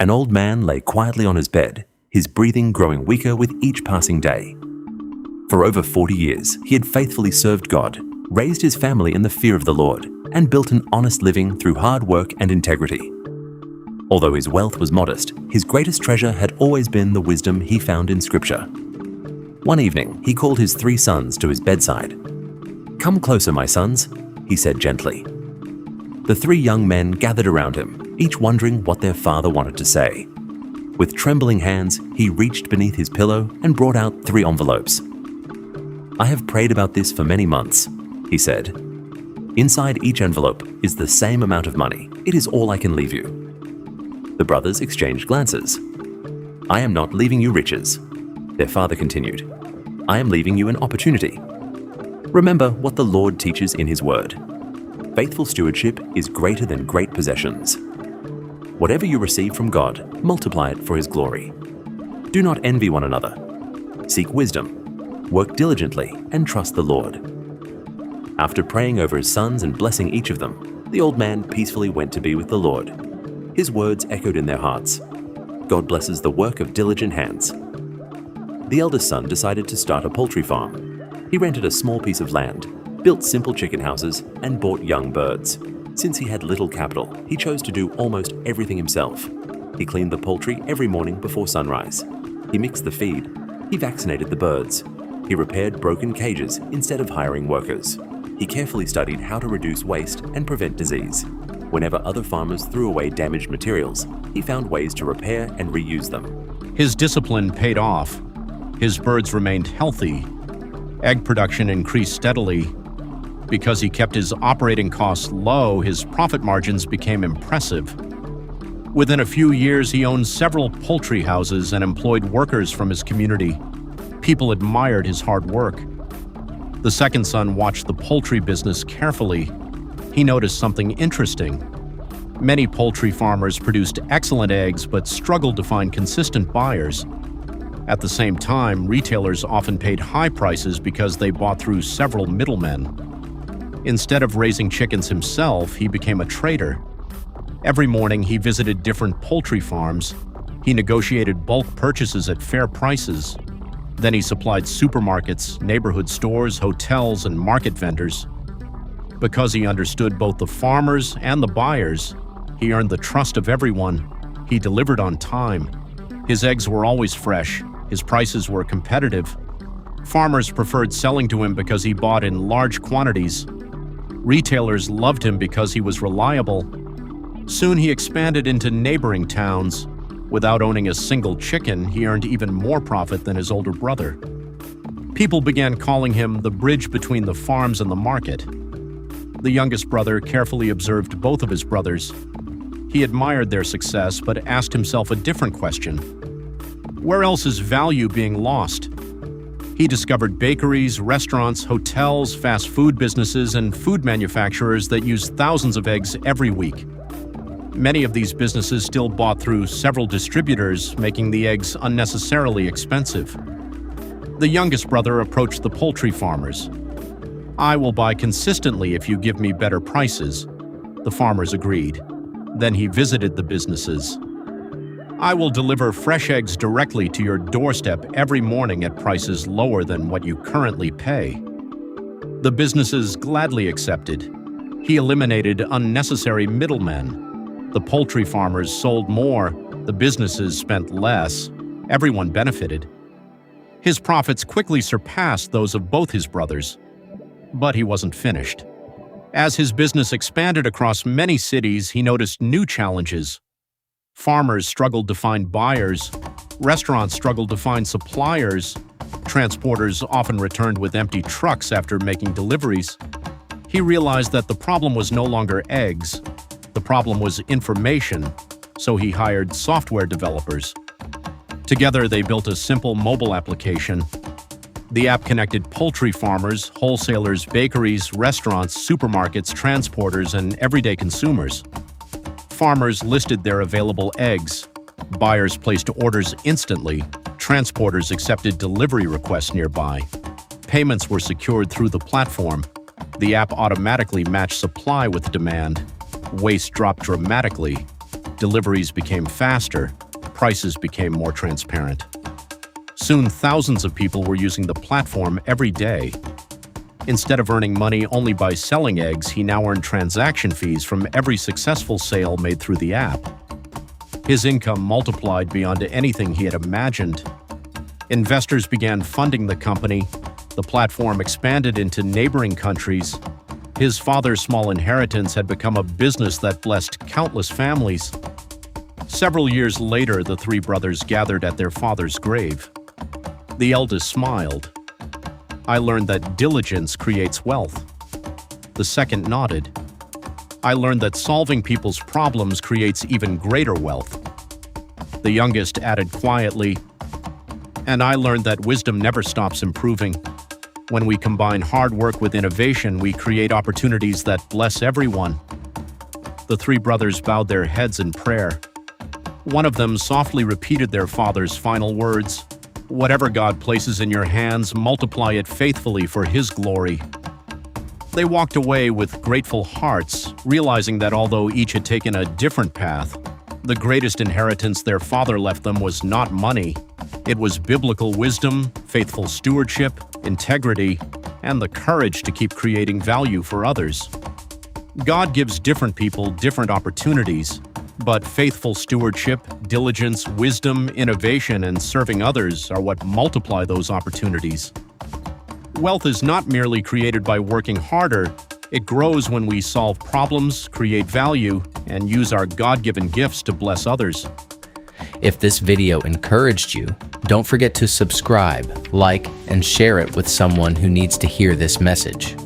An old man lay quietly on his bed, his breathing growing weaker with each passing day. For over 40 years, he had faithfully served God, raised his family in the fear of the Lord, and built an honest living through hard work and integrity. Although his wealth was modest, his greatest treasure had always been the wisdom he found in Scripture. One evening, he called his 3 sons to his bedside. "Come closer, my sons," he said gently. The 3 young men gathered around him, each wondering what their father wanted to say. With trembling hands, he reached beneath his pillow and brought out 3 envelopes. "I have prayed about this for many months," he said. "Inside each envelope is the same amount of money. It is all I can leave you." The brothers exchanged glances. "I am not leaving you riches," their father continued. "I am leaving you an opportunity. Remember what the Lord teaches in His Word. Faithful stewardship is greater than great possessions. Whatever you receive from God, multiply it for His glory. Do not envy one another. Seek wisdom. Work diligently and trust the Lord." After praying over his sons and blessing each of them, the old man peacefully went to be with the Lord. His words echoed in their hearts. God blesses the work of diligent hands. The eldest son decided to start a poultry farm. He rented a small piece of land, built simple chicken houses, and bought young birds. Since he had little capital, he chose to do almost everything himself. He cleaned the poultry every morning before sunrise. He mixed the feed. He vaccinated the birds. He repaired broken cages instead of hiring workers. He carefully studied how to reduce waste and prevent disease. Whenever other farmers threw away damaged materials, he found ways to repair and reuse them. His discipline paid off. His birds remained healthy. Egg production increased steadily. Because he kept his operating costs low, his profit margins became impressive. Within a few years, he owned several poultry houses and employed workers from his community. People admired his hard work. The second son watched the poultry business carefully. He noticed something interesting. Many poultry farmers produced excellent eggs but struggled to find consistent buyers. At the same time, retailers often paid high prices because they bought through several middlemen. Instead of raising chickens himself, he became a trader. Every morning, he visited different poultry farms. He negotiated bulk purchases at fair prices. Then he supplied supermarkets, neighborhood stores, hotels, and market vendors. Because he understood both the farmers and the buyers, he earned the trust of everyone. He delivered on time. His eggs were always fresh. His prices were competitive. Farmers preferred selling to him because he bought in large quantities. Retailers loved him because he was reliable. Soon he expanded into neighboring towns. Without owning a single chicken, he earned even more profit than his older brother. People began calling him the bridge between the farms and the market. The youngest brother carefully observed both of his brothers. He admired their success, but asked himself a different question. Where else is value being lost? He discovered bakeries, restaurants, hotels, fast food businesses, and food manufacturers that use thousands of eggs every week. Many of these businesses still bought through several distributors, making the eggs unnecessarily expensive. The youngest brother approached the poultry farmers. "I will buy consistently if you give me better prices." The farmers agreed. Then he visited the businesses. "I will deliver fresh eggs directly to your doorstep every morning at prices lower than what you currently pay." The businesses gladly accepted. He eliminated unnecessary middlemen. The poultry farmers sold more, the businesses spent less. Everyone benefited. His profits quickly surpassed those of both his brothers. But he wasn't finished. As his business expanded across many cities, he noticed new challenges. Farmers struggled to find buyers. Restaurants struggled to find suppliers. Transporters often returned with empty trucks after making deliveries. He realized that the problem was no longer eggs. The problem was information, so he hired software developers. Together, they built a simple mobile application. The app connected poultry farmers, wholesalers, bakeries, restaurants, supermarkets, transporters, and everyday consumers. Farmers listed their available eggs. Buyers placed orders instantly. Transporters accepted delivery requests nearby. Payments were secured through the platform. The app automatically matched supply with demand. Waste dropped dramatically. deliveries became faster, prices became more transparent. Soon, thousands of people were using the platform every day. Instead of earning money only by selling eggs, he now earned transaction fees from every successful sale made through the app. His income multiplied beyond anything he had imagined. Investors began funding the company. The platform expanded into neighboring countries. His father's small inheritance had become a business that blessed countless families. Several years later, the three brothers gathered at their father's grave. The eldest smiled. "I learned that diligence creates wealth." The second nodded. "I learned that solving people's problems creates even greater wealth." The youngest added quietly, "And I learned that wisdom never stops improving. When we combine hard work with innovation, we create opportunities that bless everyone." The three brothers bowed their heads in prayer. One of them softly repeated their father's final words, "Whatever God places in your hands, multiply it faithfully for His glory." They walked away with grateful hearts, realizing that although each had taken a different path, the greatest inheritance their father left them was not money. It was biblical wisdom, faithful stewardship, integrity, and the courage to keep creating value for others. God gives different people different opportunities, but faithful stewardship, diligence, wisdom, innovation, and serving others are what multiply those opportunities. Wealth is not merely created by working harder. It grows when we solve problems, create value, and use our God-given gifts to bless others. If this video encouraged you, don't forget to subscribe, like, and share it with someone who needs to hear this message.